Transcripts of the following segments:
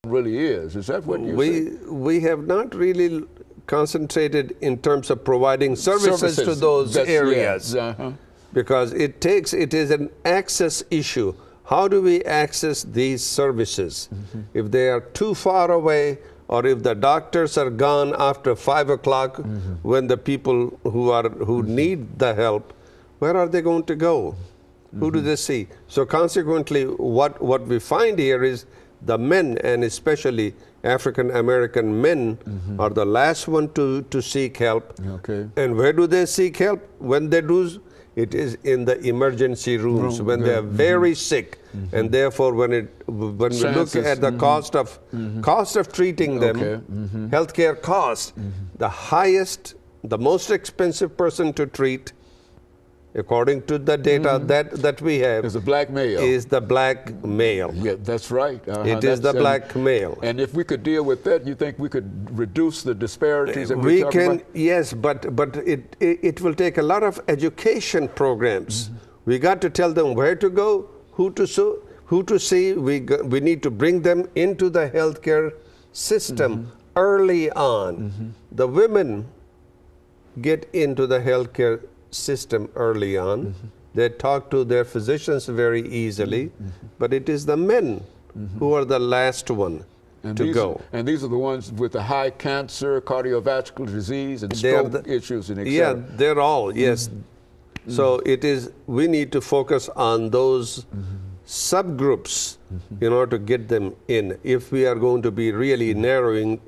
really is. Is that what you're saying? We have not really concentrated in terms of providing services to those areas. Yeah. Because it is an access issue. How do we access these services? If they are too far away, or if the doctors are gone after 5 o'clock, when the people who need the help, where are they going to go? Who do they see? So consequently, what we find here is the men, and especially African American men, are the last one to seek help. Okay. And where do they seek help? When they do, it is in the emergency rooms when they are very sick, and therefore when we look at the cost of treating them, healthcare cost, the most expensive person to treat, according to the data that we have, is a black male. Is the black male. Yeah, that's right. It is the black male. And if we could deal with that, you think we could reduce the disparities that we we're can talking about? Yes, but it will take a lot of education programs. We got to tell them where to go, who to see. We need to bring them into the healthcare system early on. The women get into the healthcare system early on. They talk to their physicians very easily, but it is the men who are the last one to go. And these are the ones with the high cancer, cardiovascular disease, and stroke issues, and etc. Yeah, they're all, yes. So we need to focus on those subgroups in order to get them in, if we are going to be really narrowing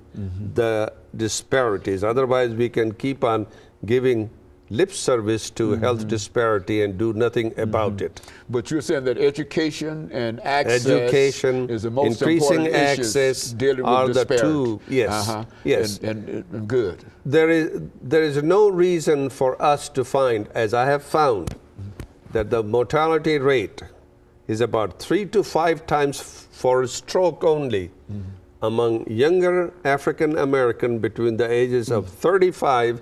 the disparities. Otherwise, we can keep on giving lip service to health disparity and do nothing about it. But you're saying that education and access is the most increasing important access dealing are with the disparity. two. Yes, yes. And good. There is no reason for us to find, as I have found, that the mortality rate is about 3 to 5 times for stroke only among younger African American between the ages of 35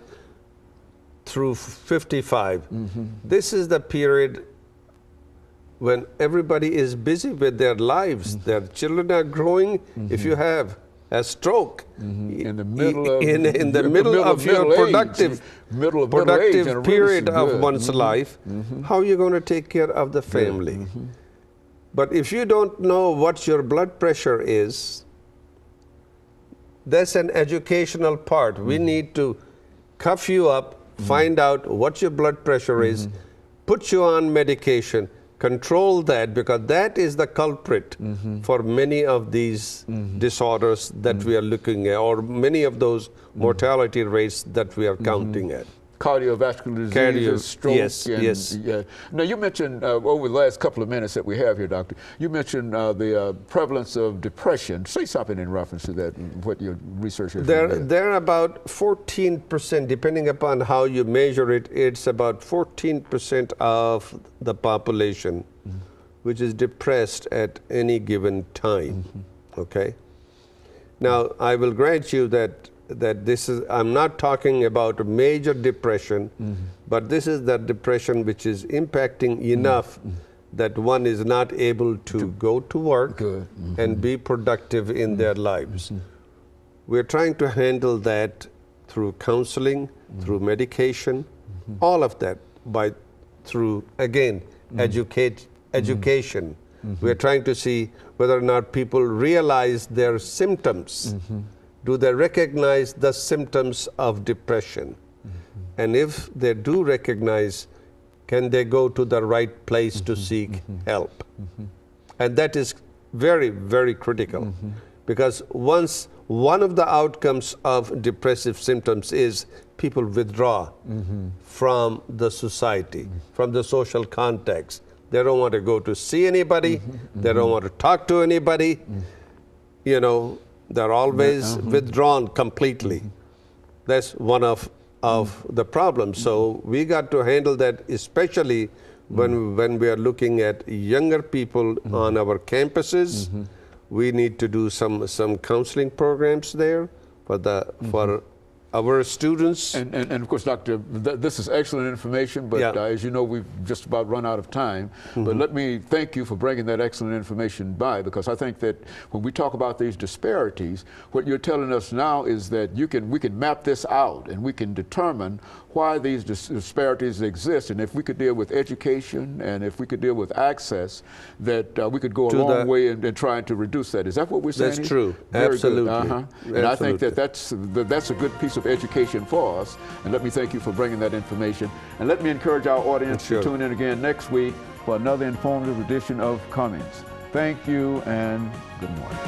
through 55. This is the period when everybody is busy with their lives. Their children are growing. If you have a stroke in the middle of, in the middle of your productive period of one's life, how are you going to take care of the family? But if you don't know what your blood pressure is, that's an educational part. We need to cuff you up, find out what your blood pressure is, put you on medication, control that, because that is the culprit for many of these disorders that we are looking at, or many of those mortality rates that we are counting at. Cardiovascular disease, stroke. Yes. Now, you mentioned over the last couple of minutes that we have here, Doctor, you mentioned the prevalence of depression. Say something in reference to that, what your research has revealed. They're about 14%, depending upon how you measure it. It's about 14% of the population which is depressed at any given time. Okay? Now, I will grant you that this is, I'm not talking about a major depression, but this is the depression which is impacting enough that one is not able to go to work and be productive in their lives. We're trying to handle that through counseling, through medication, all of that through, again, education. We're trying to see whether or not people realize their symptoms. Do they recognize the symptoms of depression? And if they do recognize, can they go to the right place to seek help? And that is very, very critical. Because once one of the outcomes of depressive symptoms is people withdraw from the society, from the social context. They don't want to go to see anybody. They don't want to talk to anybody. You know, they're always withdrawn completely. That's one of the problems. So we got to handle that, especially when we are looking at younger people on our campuses. We need to do some counseling programs there for our students. And of course, Doctor, this is excellent information, but as you know, we've just about run out of time. But let me thank you for bringing that excellent information by, because I think that when we talk about these disparities, what you're telling us now is that we can map this out and we can determine why these disparities exist. And if we could deal with education and if we could deal with access, that we could go a long way in trying to reduce that. Is that what we're saying? That's true. Very Absolutely. And I think that that's a good piece of education for us. And let me thank you for bringing that information. And let me encourage our audience to tune in again next week for another informative edition of Comments. Thank you and good morning.